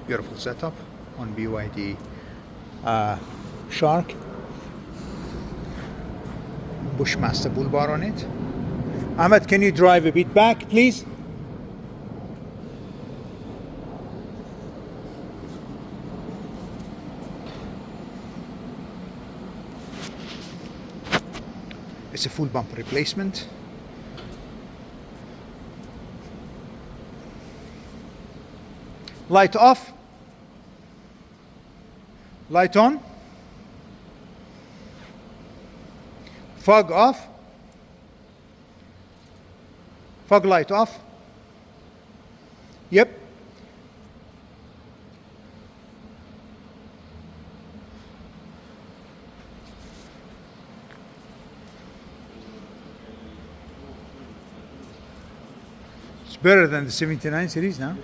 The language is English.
Beautiful setup on BYD Shark. Bushmaster Bull Bar on it. Ahmed, can you drive a bit back, please? It's a full bumper replacement. Light off. Light on. Fog off. Fog light off. Yep. It's better than the 79 series now.